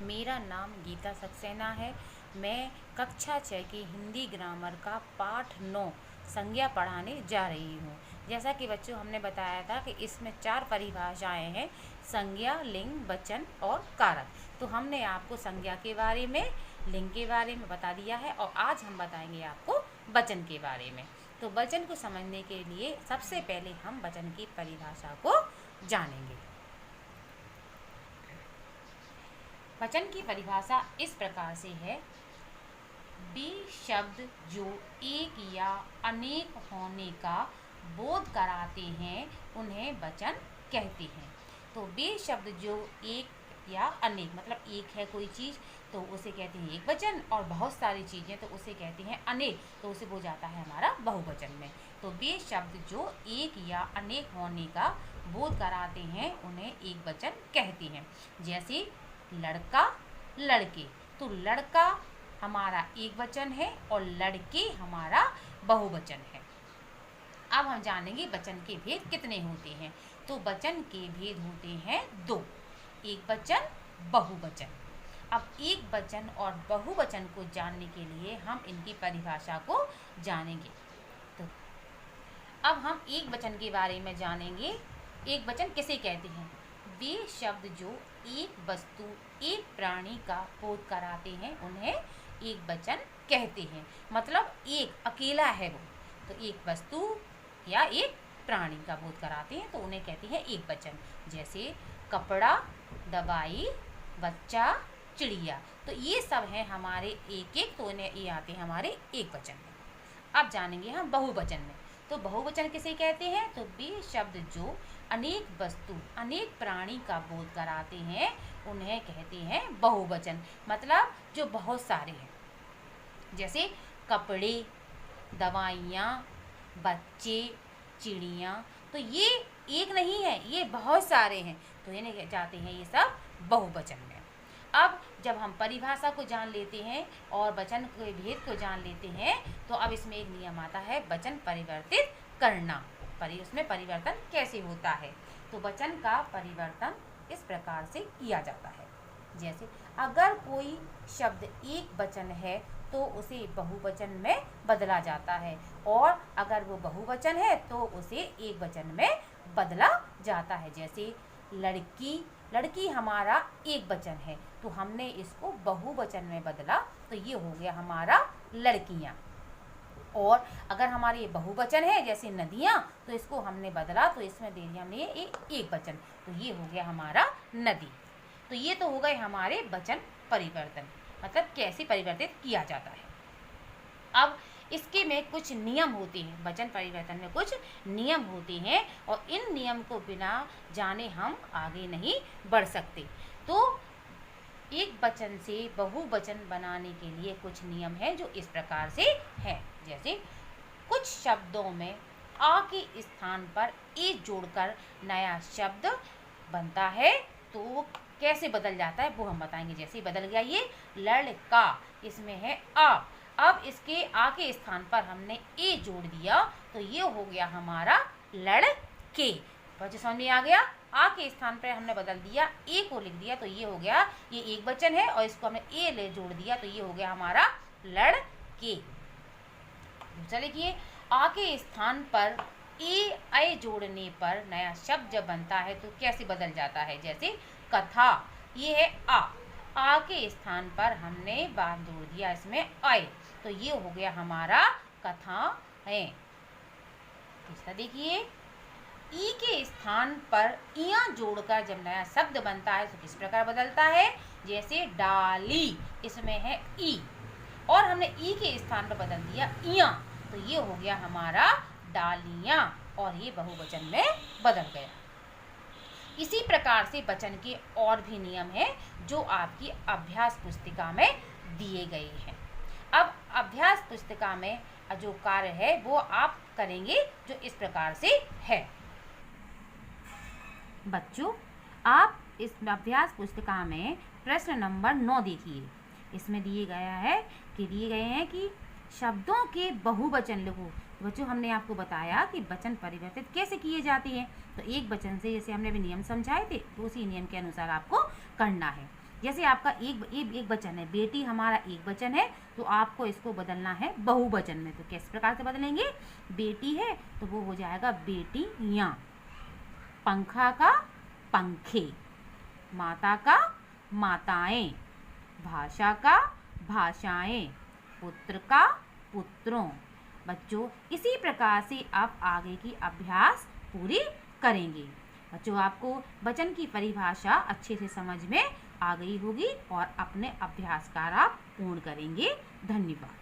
मेरा नाम गीता सक्सेना है। मैं कक्षा 6 की हिंदी ग्रामर का पाठ 9 संज्ञा पढ़ाने जा रही हूँ। जैसा कि बच्चों हमने बताया था कि इसमें 4 परिभाषाएं हैं: संज्ञा, लिंग, वचन और कारक। तो हमने आपको संज्ञा के बारे में, लिंग के बारे में बता दिया है और आज हम बताएंगे आपको वचन के बारे में। तो वचन को समझने के लिए सबसे पहले हम वचन की परिभाषा को जानेंगे। वचन की परिभाषा इस प्रकार से है: वे शब्द जो एक या अनेक होने का बोध कराते हैं उन्हें वचन कहते हैं। तो वे शब्द जो एक या अनेक, मतलब एक है कोई चीज़ तो उसे कहते हैं एक वचन, और बहुत सारी चीज़ें तो उसे कहते हैं अनेक, तो उसे वो जाता है हमारा बहुवचन में। तो वे शब्द जो एक या अनेक होने का बोध कराते हैं उन्हें एक वचन कहते हैं। जैसे लड़का, लड़के। तो लड़का हमारा एक वचन है और लड़के हमारा बहुवचन है। अब हम जानेंगे वचन के भेद कितने होते हैं। तो वचन के भेद होते हैं 2: एक वचन, बहुवचन। अब एक वचन और बहुवचन को जानने के लिए हम इनकी परिभाषा को जानेंगे। तो अब हम एक वचन के बारे में जानेंगे। एक वचन किसे कहते हैं? वे शब्द जो एक वस्तु, एक प्राणी का बोध कराते हैं उन्हें एक वचन कहते हैं। मतलब एक अकेला है वो, तो एक वस्तु या एक प्राणी का बोध कराते हैं तो उन्हें कहते हैं एक वचन। जैसे कपड़ा, दवाई, बच्चा, चिड़िया। तो ये सब हैं हमारे एक एक, तो इन्हें ये आते हैं हमारे एक वचन में। अब जानेंगे हम बहुवचन में। तो बहुवचन किसे कहते हैं? तो वे शब्द जो अनेक वस्तु, अनेक प्राणी का बोध कराते हैं उन्हें कहते हैं बहुवचन। मतलब जो बहुत सारे हैं, जैसे कपड़े, दवाइयाँ, बच्चे, चिड़िया। तो ये एक नहीं है, ये बहुत सारे हैं, तो इन्हें जाते हैं ये सब बहुवचन में। अब जब हम परिभाषा को जान लेते हैं और वचन के भेद को जान लेते हैं तो अब इसमें एक नियम आता है वचन परिवर्तित करना। उसमें परिवर्तन कैसे होता है? तो वचन का परिवर्तन इस प्रकार से किया जाता है। जैसे अगर कोई शब्द एक वचन है तो उसे बहुवचन में बदला जाता है, और अगर वो बहुवचन है तो उसे एक वचन में बदला जाता है। जैसे लड़की, लड़की हमारा एक वचन है तो हमने इसको बहुवचन में बदला तो ये हो गया हमारा लड़कियाँ। और अगर हमारे ये बहुवचन है जैसे नदियाँ, तो इसको हमने बदला तो इसमें दे दिया हमने एक वचन, तो ये हो गया हमारा नदी। तो ये तो हो गए हमारे वचन परिवर्तन, मतलब कैसे परिवर्तित किया जाता है। अब इसके में कुछ नियम होते हैं, वचन परिवर्तन में कुछ नियम होते हैं और इन नियम को बिना जाने हम आगे नहीं बढ़ सकते। तो एक वचन से बहुवचन बनाने के लिए कुछ नियम है जो इस प्रकार से है। जैसे कुछ शब्दों में आ के स्थान पर ए जोड़कर नया शब्द बनता है तो वो कैसे बदल जाता है वो हम बताएंगे। जैसे बदल गया ये लड़का, इसमें है आ, अब इसके आ के स्थान पर हमने ए जोड़ दिया तो ये हो गया हमारा लड़के। बच्चे समझ में आ गया? आ के स्थान पर हमने बदल दिया, ए को लिख दिया तो ये हो गया, ये एक वचन है और इसको हमने ए ले जोड़ दिया तो ये हो गया हमारा लड़के। दूसरा लिखिए, आ के स्थान पर ए जोड़ने पर नया शब्द जब बनता है तो कैसे बदल जाता है। जैसे कथा, ये है आ के स्थान पर हमने बात जोड़ दिया इसमें आए तो ये हो गया हमारा कथा है। तीसरा देखिए, ई के स्थान पर इया जोड़कर जब नया शब्द बनता है तो किस प्रकार बदलता है। जैसे डाली, इसमें है ई और हमने ई के स्थान पर बदल दिया इया तो ये हो गया हमारा डालियाँ और ये बहुवचन में बदल गया। इसी प्रकार से वचन के और भी नियम हैं जो आपकी अभ्यास पुस्तिका में दिए गए हैं। अब अभ्यास पुस्तिका में जो कार्य है वो आप करेंगे जो इस प्रकार से है। बच्चों, आप इस अभ्यास पुस्तिका में प्रश्न नंबर 9 देखिए। इसमें दिए गए हैं कि शब्दों के बहुवचन लिखो। बच्चों, हमने आपको बताया कि वचन परिवर्तित कैसे किए जाते हैं। तो एक वचन से जैसे हमने भी नियम समझाए थे तो उसी नियम के अनुसार आपको करना है। जैसे आपका एक वचन है, बेटी हमारा एक वचन है, तो आपको इसको बदलना है बहुवचन में। तो किस प्रकार से बदलेंगे? बेटी है तो वो हो जाएगा बेटियाँ, पंखा का पंखे, माता का माताएं, भाषा का भाषाएं, पुत्र का पुत्रों। बच्चों इसी प्रकार से आप आगे की अभ्यास पूरी करेंगे। बच्चों आपको वचन की परिभाषा अच्छे से समझ में आ गई होगी और अपने अभ्यास कार्य आप पूर्ण करेंगे। धन्यवाद।